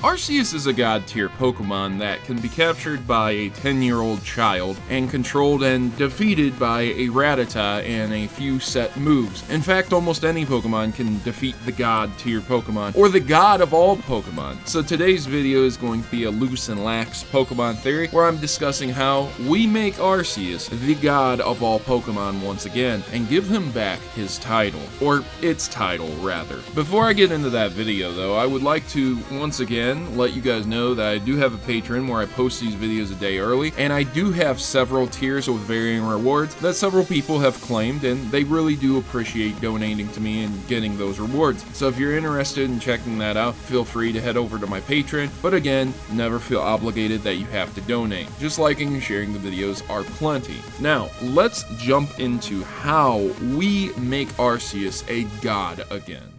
Arceus is a god tier Pokemon that can be captured by a 10-year-old child and controlled and defeated by a Rattata and a few set moves. In fact, almost any Pokemon can defeat the god tier Pokemon, or the god of all Pokemon. So today's video is going to be a loose and lax Pokemon theory, where I'm discussing how we make Arceus the god of all Pokemon once again, and give him back his title, or its title rather. Before I get into that video though, I would like to once again let you guys know that I do have a Patreon where I post these videos a day early, and I do have several tiers with varying rewards that several people have claimed, and they really do appreciate donating to me and getting those rewards. So if you're interested in checking that out, feel free to head over to my Patreon, but again, never feel obligated that you have to donate. Just liking and sharing the videos are plenty. Now, let's jump into how we make Arceus a god again.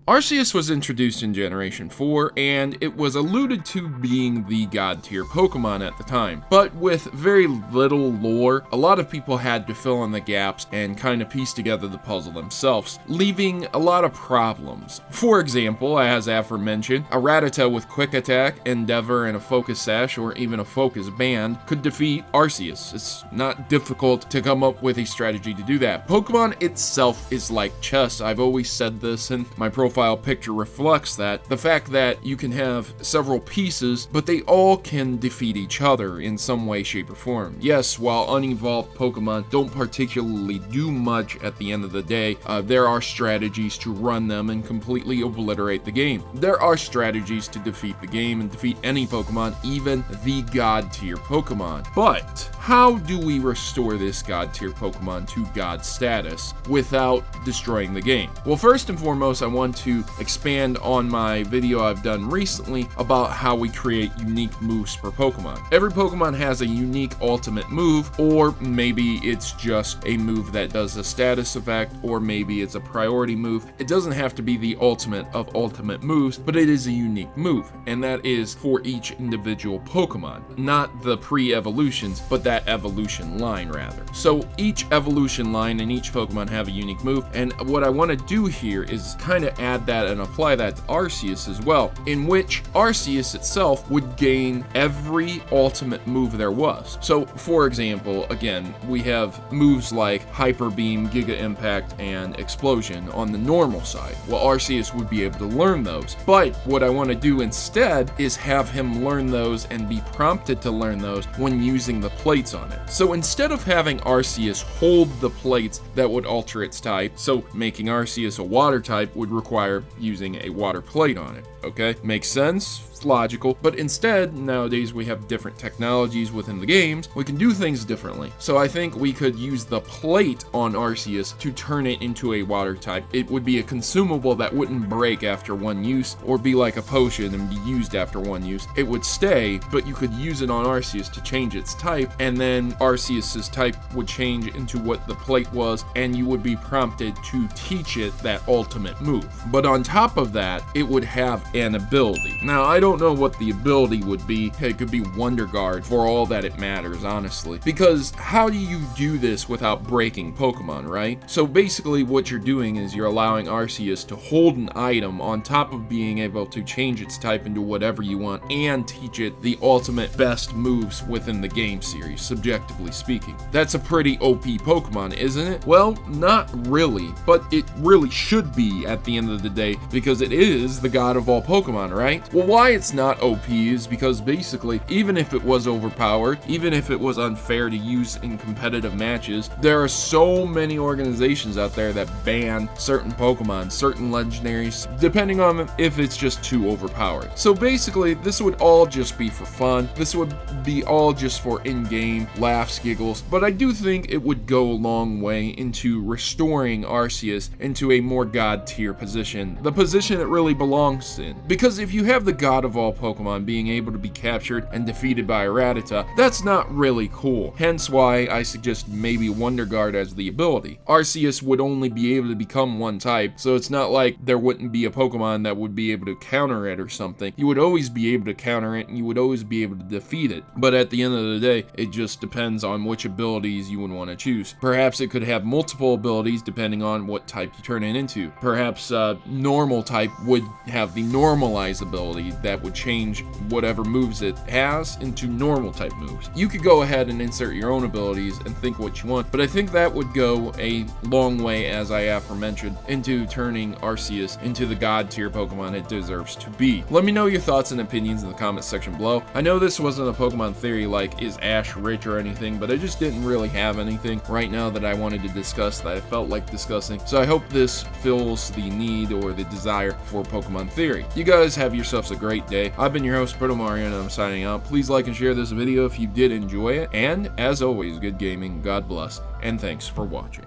Arceus was introduced in Generation 4, and it was alluded to being the god tier Pokemon at the time. But with very little lore, a lot of people had to fill in the gaps and kind of piece together the puzzle themselves, leaving a lot of problems. For example, as aforementioned, a Rattata with Quick Attack, Endeavor, and a Focus Sash, or even a Focus Band, could defeat Arceus. It's not difficult to come up with a strategy to do that. Pokemon itself is like chess. I've always said this, and my profile picture reflects that. The fact that you can have several pieces, but they all can defeat each other in some way, shape, or form. Yes, while unevolved Pokemon don't particularly do much at the end of the day, there are strategies to run them and completely obliterate the game. There are strategies to defeat the game and defeat any Pokemon, even the god tier Pokemon. But how do we restore this god tier Pokemon to god status without destroying the game? Well, first and foremost, I want to expand on my video I've done recently about how we create unique moves per Pokemon. Every Pokemon has a unique ultimate move, or maybe it's just a move that does a status effect, or maybe it's a priority move. It doesn't have to be the ultimate of ultimate moves, but it is a unique move, and that is for each individual Pokemon. Not the pre-evolutions, but that evolution line rather. So each evolution line and each Pokemon have a unique move, and what I want to do here is kind of add that and apply that to Arceus as well, in which Arceus itself would gain every ultimate move there was. So for example, again, we have moves like Hyper Beam, Giga Impact, and Explosion on the normal side. Well, Arceus would be able to learn those, but what I want to do instead is have him learn those and be prompted to learn those when using the plates on it. So instead of having Arceus hold the plates that would alter its type, so making Arceus a water type would require using a water plate on it. Okay, makes sense, it's logical, but instead, nowadays we have different technologies within the games, we can do things differently. So I think we could use the plate on Arceus to turn it into a water type. It would be a consumable that wouldn't break after one use, or be like a potion and be used after one use. It would stay, but you could use it on Arceus to change its type, and then Arceus's type would change into what the plate was, and you would be prompted to teach it that ultimate move. But on top of that, it would have an ability. Now, I don't know what the ability would be. It could be Wonder Guard for all that it matters, honestly. Because how do you do this without breaking Pokemon, right? So basically what you're doing is you're allowing Arceus to hold an item on top of being able to change its type into whatever you want and teach it the ultimate best moves within the game series, subjectively speaking. That's a pretty OP Pokemon, isn't it? Well, not really, but it really should be at the end of the day, because it is the god of all Pokemon, right? Well, why it's not OP is because basically, even if it was overpowered, even if it was unfair to use in competitive matches, there are so many organizations out there that ban certain Pokemon, certain legendaries, depending on if it's just too overpowered. So basically, this would all just be for fun. This would be all just for in-game laughs, giggles, but I do think it would go a long way into restoring Arceus into a more god tier position. position, the position it really belongs in. Because if you have the god of all Pokemon being able to be captured and defeated by a Rattata, that's not really cool. Hence why I suggest maybe Wonder Guard as the ability. Arceus would only be able to become one type, so it's not like there wouldn't be a Pokemon that would be able to counter it or something. You would always be able to counter it, and you would always be able to defeat it. But at the end of the day, it just depends on which abilities you would want to choose. Perhaps it could have multiple abilities depending on what type you turn it into. Perhaps normal type would have the normalize ability that would change whatever moves it has into normal type moves. You could go ahead and insert your own abilities and think what you want, but I think that would go a long way, as I aforementioned, into turning Arceus into the god tier Pokemon it deserves to be. Let me know your thoughts and opinions in the comments section below. I know this wasn't a Pokemon theory like is Ash rich or anything, but I just didn't really have anything right now that I wanted to discuss that I felt like discussing, so I hope this fills the need or the desire for Pokemon theory. You guys have yourselves a great day. I've been your host, Protomario, and I'm signing out. Please like and share this video if you did enjoy it, and as always, good gaming, God bless, and thanks for watching.